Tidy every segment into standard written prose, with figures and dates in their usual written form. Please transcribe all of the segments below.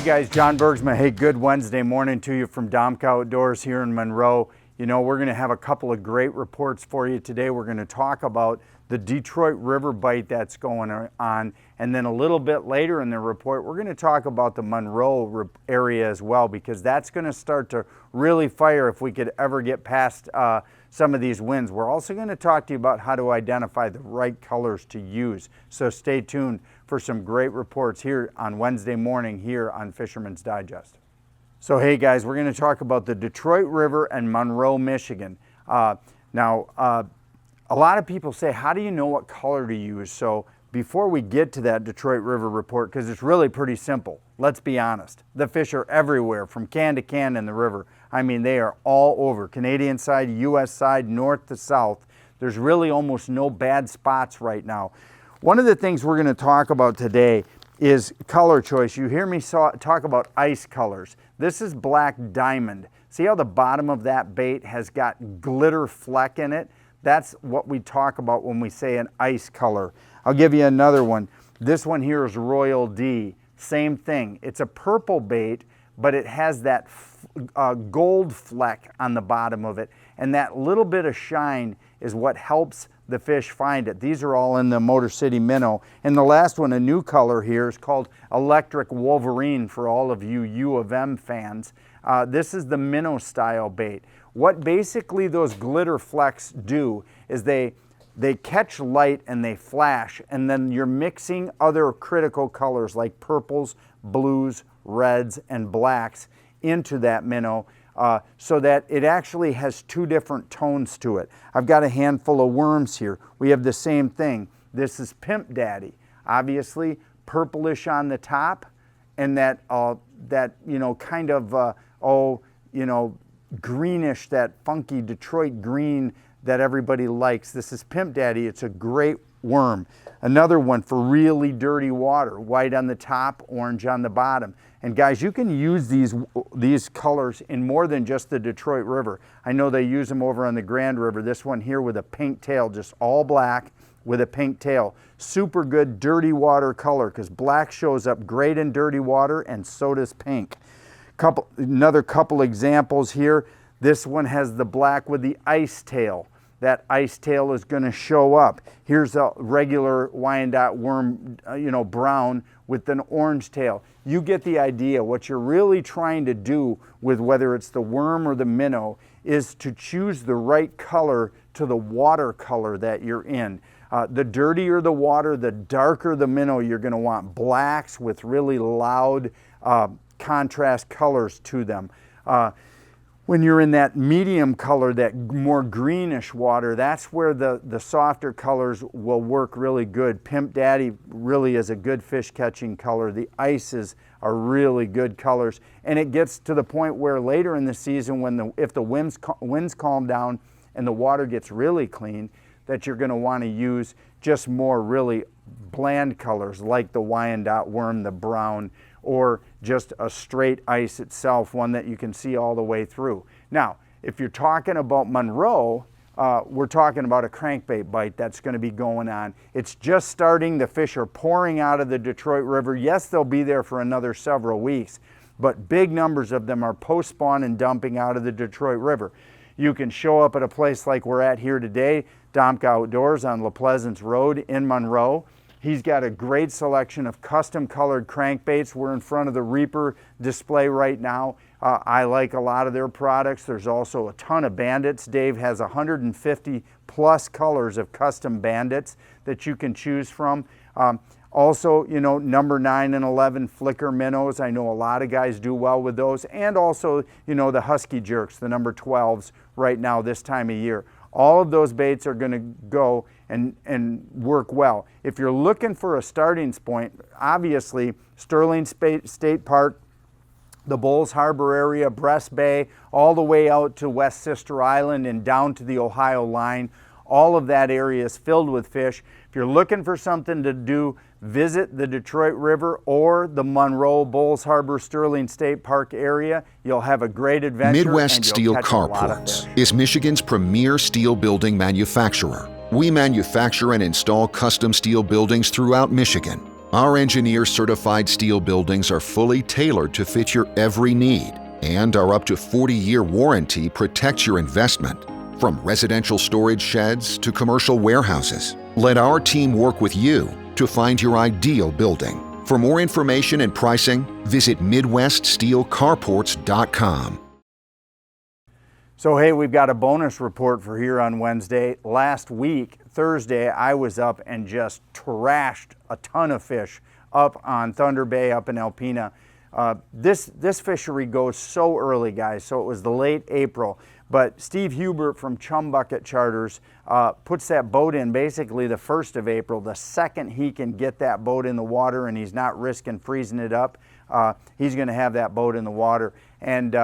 guys, John Bergsma. Hey, good Wednesday morning to you from Domk Outdoors here in Monroe. You know, we're going to have a couple of great reports for you today. We're going to talk about the Detroit River bite that's going on, and then a little bit later in the report, we're going to talk about the Monroe area as well, because that's going to start to really fire if we could ever get past some of these winds. We're also going to talk to you about how to identify the right colors to use. So stay tuned for some great reports here on Wednesday morning here on Fisherman's Digest. So hey guys, we're going to talk about the Detroit River and Monroe, Michigan. Now, a lot of people say, how do you know what color to use? So before we get to that Detroit River report, because it's really pretty simple, let's be honest. The fish are everywhere, from can to can in the river. I mean, they are all over. Canadian side, US side, north to south. There's really almost no bad spots right now. One of the things we're going to talk about today is color choice. You hear me talk about ice colors. This is black diamond. See how the bottom of that bait has got glitter fleck in it? That's what we talk about when we say an ice color. I'll give you another one. This one here is Royal D. Same thing. It's a purple bait, but it has that gold fleck on the bottom of it. And that little bit of shine is what helps the fish find it. These are all in the Motor City Minnow. And the last one, a new color here, is called Electric Wolverine for all of you U of M fans. This is the minnow style bait. What basically those glitter flecks do is they catch light and they flash, and then you're mixing other critical colors like purples, blues, reds, and blacks into that minnow so that it actually has two different tones to it. I've got a handful of worms here. We have the same thing. This is Pimp Daddy. Obviously purplish on the top, and that you know, kind of greenish, that funky Detroit green that everybody likes. This is Pimp Daddy. It's a great worm. Another one for really dirty water, white on the top, orange on the bottom. And guys, you can use these colors in more than just the Detroit River. I know they use them over on the Grand River. This one here with a pink tail, just all black with a pink tail. Super good dirty water color, because black shows up great in dirty water and so does pink. Another couple examples here. This one has the black with the ice tail. That ice tail is going to show up. Here's a regular Wyandotte worm, brown with an orange tail. You get the idea. What you're really trying to do with whether it's the worm or the minnow is to choose the right color to the water color that you're in. The dirtier the water, the darker the minnow. You're going to want blacks with really loud contrast colors to them. When you're in that medium color, that more greenish water, that's where the softer colors will work really good. Pimp Daddy really is a good fish catching color. The ices are really good colors. And it gets to the point where later in the season, if the winds calm down and the water gets really clean, that you're going to want to use just more really bland colors like the Wyandotte worm, the brown, or just a straight ice itself, one that you can see all the way through. Now, if you're talking about Monroe, we're talking about a crankbait bite that's going to be going on. It's just starting. The fish are pouring out of the Detroit River. Yes, they'll be there for another several weeks, but big numbers of them are post-spawn and dumping out of the Detroit River. You can show up at a place like we're at here today, Domk Outdoors on La Pleasance Road in Monroe. He's got a great selection of custom colored crankbaits. We're in front of the Reaper display right now. I like a lot of their products. There's also a ton of bandits. Dave has 150 plus colors of custom bandits that you can choose from. Also, number 9 and 11 flicker minnows. I know a lot of guys do well with those. And also, the Husky Jerks, the number 12s right now this time of year. All of those baits are going to go and work well. If you're looking for a starting point, obviously Sterling State Park, the Bulls Harbor area, Brest Bay, all the way out to West Sister Island and down to the Ohio line, all of that area is filled with fish. If you're looking for something to do, visit the Detroit River or the Monroe, Bulls Harbor, Sterling State Park area. You'll have a great adventure. Midwest Steel Carports is Michigan's premier steel building manufacturer. We manufacture and install custom steel buildings throughout Michigan. Our engineer-certified steel buildings are fully tailored to fit your every need, and our up to 40-year warranty protects your investment. From residential storage sheds to commercial warehouses, let our team work with you to find your ideal building. For more information and pricing, visit MidwestSteelCarports.com. So hey, we've got a bonus report for here on Wednesday. Last week, Thursday, I was up and just trashed a ton of fish up on Thunder Bay up in Alpena. This fishery goes so early, guys, so it was the late April. But Steve Hubert from Chum Bucket Charters puts that boat in basically the 1st of April. The second he can get that boat in the water and he's not risking freezing it up, he's going to have that boat in the water. And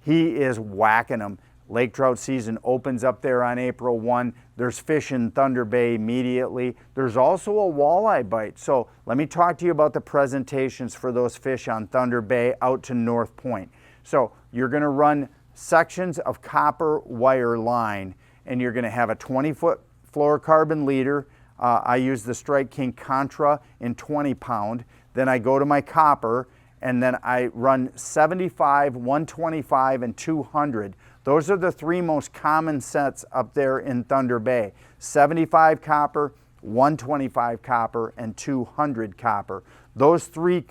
he is whacking them. Lake trout season opens up there on April 1. There's fish in Thunder Bay immediately. There's also a walleye bite. So let me talk to you about the presentations for those fish on Thunder Bay out to North Point. So you're going to run sections of copper wire line, and you're going to have a 20-foot fluorocarbon leader. I use the Strike King Contra in 20 pound. Then I go to my copper, and then I run 75, 125, and 200. Those are the three most common sets up there in Thunder Bay. 75 copper, 125 copper, and 200 copper. Those three,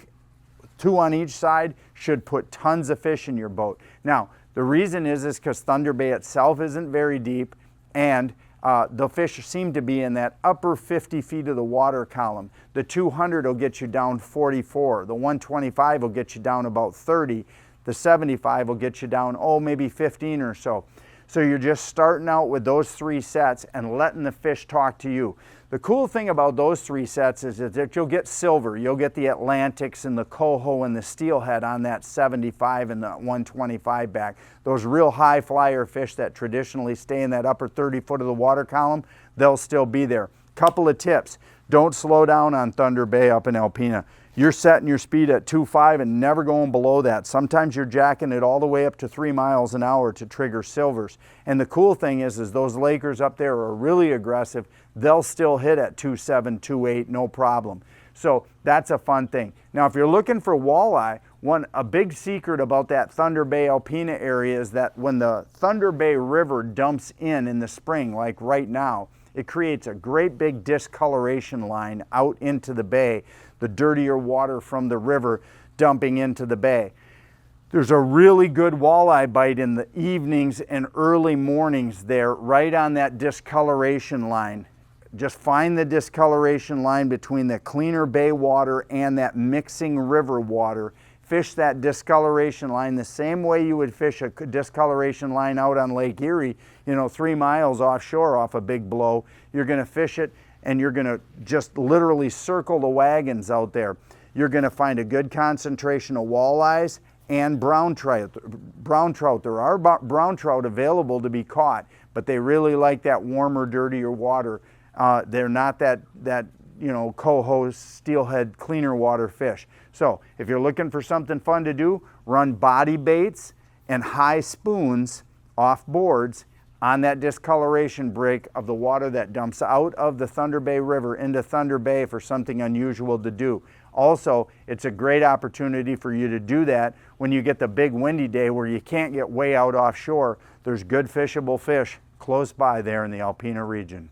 two on each side, should put tons of fish in your boat. Now, the reason is because Thunder Bay itself isn't very deep, and the fish seem to be in that upper 50 feet of the water column. The 200 will get you down 44. The 125 will get you down about 30. The 75 will get you down, maybe 15 or so. So you're just starting out with those three sets and letting the fish talk to you. The cool thing about those three sets is that you'll get silver. You'll get the Atlantics and the coho and the steelhead on that 75 and the 125 back. Those real high flyer fish that traditionally stay in that upper 30 foot of the water column, they'll still be there. Couple of tips. Don't slow down on Thunder Bay up in Alpena. You're setting your speed at 2.5 and never going below that. Sometimes you're jacking it all the way up to 3 miles an hour to trigger silvers. And the cool thing is those Lakers up there are really aggressive. They'll still hit at 2.7, 2.8, no problem. So that's a fun thing. Now, if you're looking for walleye, a big secret about that Thunder Bay Alpena area is that when the Thunder Bay River dumps in the spring, like right now, it creates a great big discoloration line out into the bay, the dirtier water from the river dumping into the bay. There's a really good walleye bite in the evenings and early mornings there, right on that discoloration line. Just find the discoloration line between the cleaner bay water and that mixing river water. Fish that discoloration line the same way you would fish a discoloration line out on Lake Erie, 3 miles offshore off a big blow. You're going to fish it and you're going to just literally circle the wagons out there. You're going to find a good concentration of walleyes and brown trout. There are brown trout available to be caught, but they really like that warmer, dirtier water. They're not that coho, steelhead, cleaner water fish. So if you're looking for something fun to do, run body baits and high spoons off boards on that discoloration break of the water that dumps out of the Thunder Bay River into Thunder Bay for something unusual to do. Also, it's a great opportunity for you to do that when you get the big windy day where you can't get way out offshore. There's good fishable fish close by there in the Alpena region.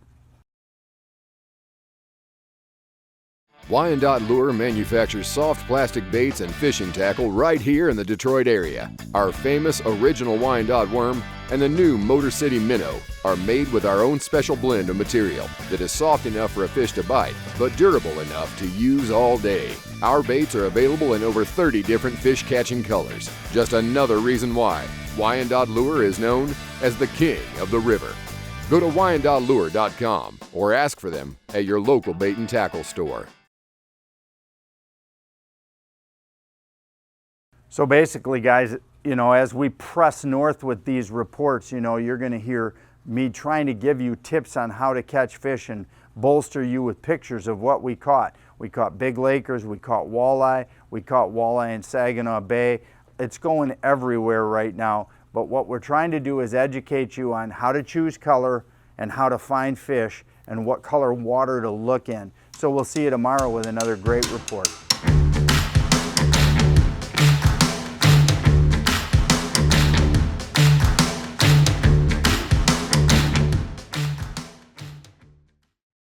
Wyandotte Lure manufactures soft plastic baits and fishing tackle right here in the Detroit area. Our famous original Wyandotte worm and the new Motor City minnow are made with our own special blend of material that is soft enough for a fish to bite, but durable enough to use all day. Our baits are available in over 30 different fish-catching colors. Just another reason why Wyandotte Lure is known as the king of the river. Go to WyandottLure.com or ask for them at your local bait and tackle store. So basically, guys, as we press north with these reports, you're going to hear me trying to give you tips on how to catch fish and bolster you with pictures of what we caught. We caught big Lakers, we caught walleye in Saginaw Bay. It's going everywhere right now, but what we're trying to do is educate you on how to choose color and how to find fish and what color water to look in. So we'll see you tomorrow with another great report.